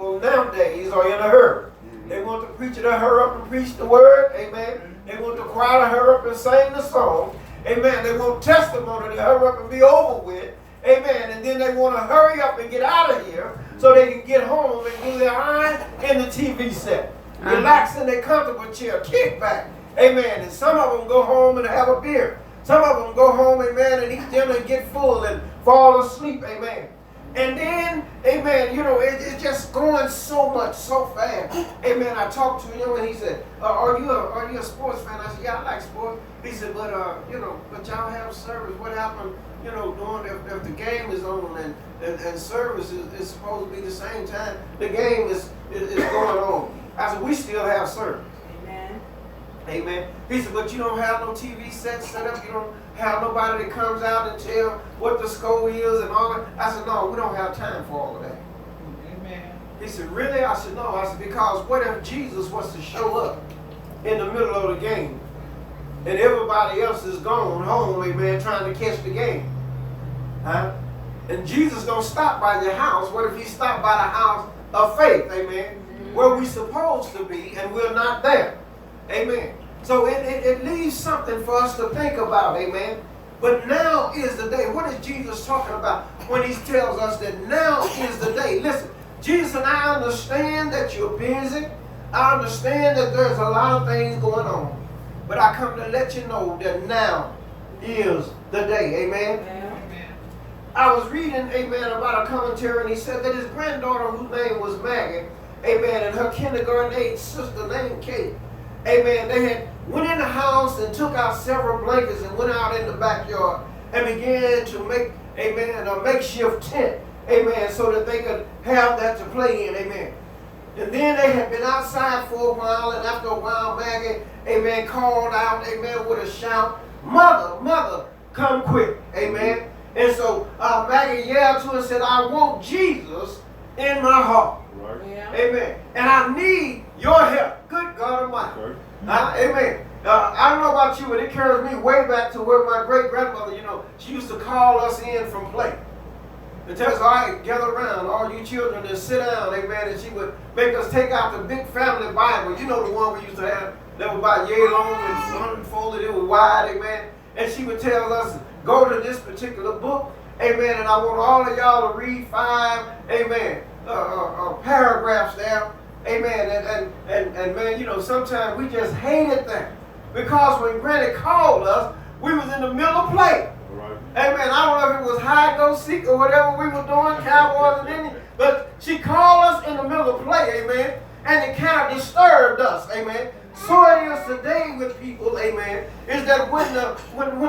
people nowadays are in a hurry. They want the preacher to hurry up and preach the word. Amen. They want the choir to hurry up and sing the song. Amen. They want testimony to hurry up and be over with. Amen. And then they want to hurry up and get out of here so they can get home and do their eye in the TV set. Relax in their comfortable chair, kick back. Amen. And some of them go home and have a beer. Some of them go home, amen, and eat dinner and get full and fall asleep. Amen. And then, amen, you know, it's just going so much, so fast. Amen. I talked to him and he said, are you a sports fan? I said, yeah, I like sports. He said, but, you know, but y'all have service. What happened, you know, doing if the game is on and service is supposed to be the same time the game is going on? I said, we still have service. Amen. Amen. He said, but you don't have no TV set up. You don't have nobody that comes out and tell what the score is and all that. I said, no, we don't have time for all of that. Amen. He said, really? I said, no. I said, because what if Jesus was to show up in the middle of the game and everybody else is gone home, amen, trying to catch the game? Huh? And Jesus going to stop by your house. What if he stopped by the house of faith, amen, where we supposed to be and we're not there? Amen. So it leaves something for us to think about, amen. But now is the day. What is Jesus talking about when he tells us that now is the day? Listen, Jesus, and I understand that you're busy. I understand that there's a lot of things going on. But I come to let you know that now is the day, amen. Amen. I was reading, amen, about a commentary, and he said that his granddaughter, whose name was Maggie, amen, and her kindergarten age sister named Kate, amen, they had went in the house and took out several blankets and went out in the backyard and began to make, amen, a makeshift tent, amen, so that they could have that to play in, amen. And then they had been outside for a while, and after a while, Maggie, amen, called out, amen, with a shout, "Mother, mother, come quick," amen. And so Maggie yelled to her and said, "I want Jesus in my heart." Right. Yeah. Amen. And I need your help. Good God Almighty. Okay. Amen. I don't know about you, but it carries me way back to where my great-grandmother, you know, she used to call us in from play. And tell us, all right, gather around, all you children, and sit down, amen. And she would make us take out the big family Bible. You know the one we used to have that was about yay long and unfolded, it was wide, amen. And she would tell us, go to this particular book, amen, and I want all of y'all to read 5, amen, paragraphs there, amen. And man, you know, sometimes we just hated that. Because when Granny called us, we was in the middle of play. Right. Amen. I don't know if it was hide go seek or whatever we were doing, Cowboys and Indians, but she called us in the middle of play, amen, and it kind of disturbed us, amen. So it is today with people, amen, is that when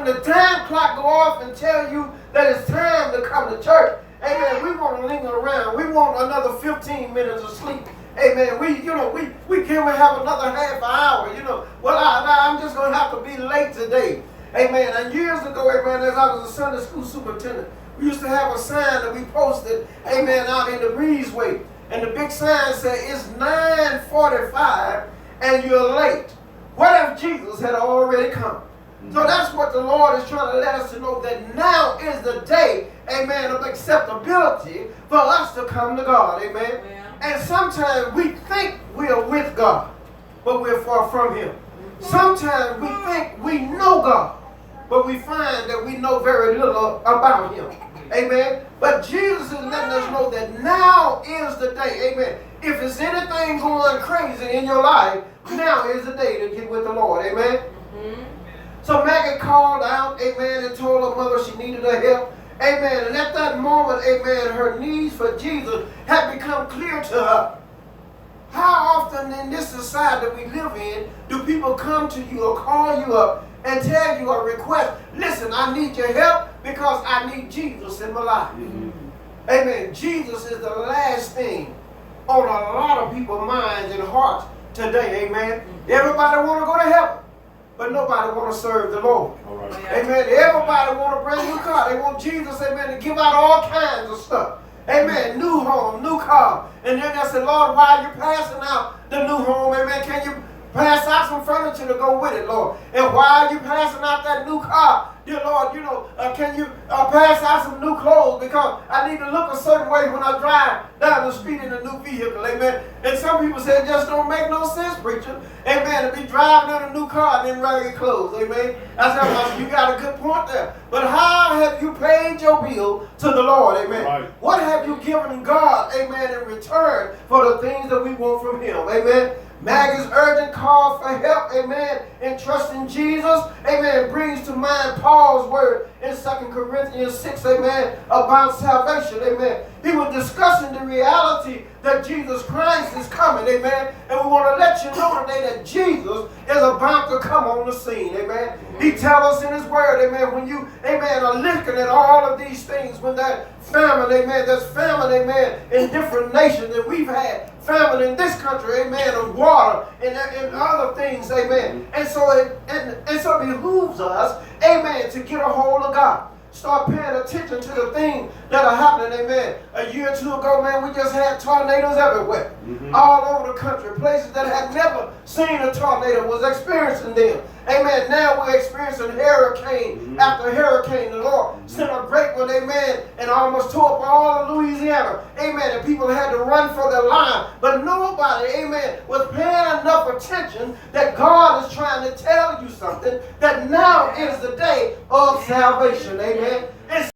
the time clock go off and tell you that it's time to come to church, amen, we want to linger around. We want another 15 minutes of sleep. Amen. We can have another half an hour, you know. Well, I'm just going to have to be late today. Amen. And years ago, amen, as I was a Sunday school superintendent, we used to have a sign that we posted, amen, out in the breezeway. And the big sign said, it's 9:45 and you're late. What if Jesus had already come? So that's what the Lord is trying to let us to know, that now is the day, amen, of acceptability for us to come to God. Amen. Yeah. And sometimes we think we are with God, but we're far from Him. Sometimes we think we know God, but we find that we know very little about Him. Amen. But Jesus is letting us know that now is the day. Amen. If there's anything going crazy in your life, now is the day to get with the Lord. Amen. So Maggie called out, amen, and told her mother she needed her help. Amen. And at that moment, amen, her needs for Jesus had become clear to her. How often in this society that we live in do people come to you or call you up and tell you a request? Listen, I need your help because I need Jesus in my life. Amen. Jesus is the last thing on a lot of people's minds and hearts today. Amen. Everybody want to go to heaven, but nobody want to serve the Lord. All right. Amen. Everybody want a brand new car. They want Jesus, amen, to give out all kinds of stuff. Amen. New home, new car. And then they said, Lord, why are you passing out the new home? Amen. Can you pass out some furniture to go with it, Lord? And why are you passing out that new car? Dear Lord, can you pass out some new clothes because I need to look a certain way when I drive down the street in a new vehicle, amen. And some people say it just don't make no sense, preacher, amen, to be driving in a new car and in ragged clothes, amen. I said, well, you got a good point there. But how have you paid your bill to the Lord, amen? Right. What have you given God, amen, in return for the things that we want from him, amen? Maggie's urgent call for help, amen, and trust in Jesus, amen, brings to mind Paul's word in 2 Corinthians 6, amen, about salvation, amen. He was discussing the reality that Jesus Christ is coming, amen, and we want to let you know today that Jesus is about to come on the scene, amen. He tells us in his word, amen, when you, amen, are looking at all of these things, when that famine, amen, there's famine, amen, in different nations, and we've had famine in this country, amen, of water and other things, amen. And so it behooves us, amen, to get a hold of God. Start paying attention to the things that are happening, amen. A year or two ago, man, we just had tornadoes everywhere. All over the country. Places that had never seen a tornado was experiencing them. Amen. Now we're experiencing hurricane after hurricane. The Lord sent a great one, amen, and almost tore up all of Louisiana. Amen. And people had to run for their life. But nobody, amen, was paying enough attention that God is trying to tell you something, that now is the day of salvation. Amen. It's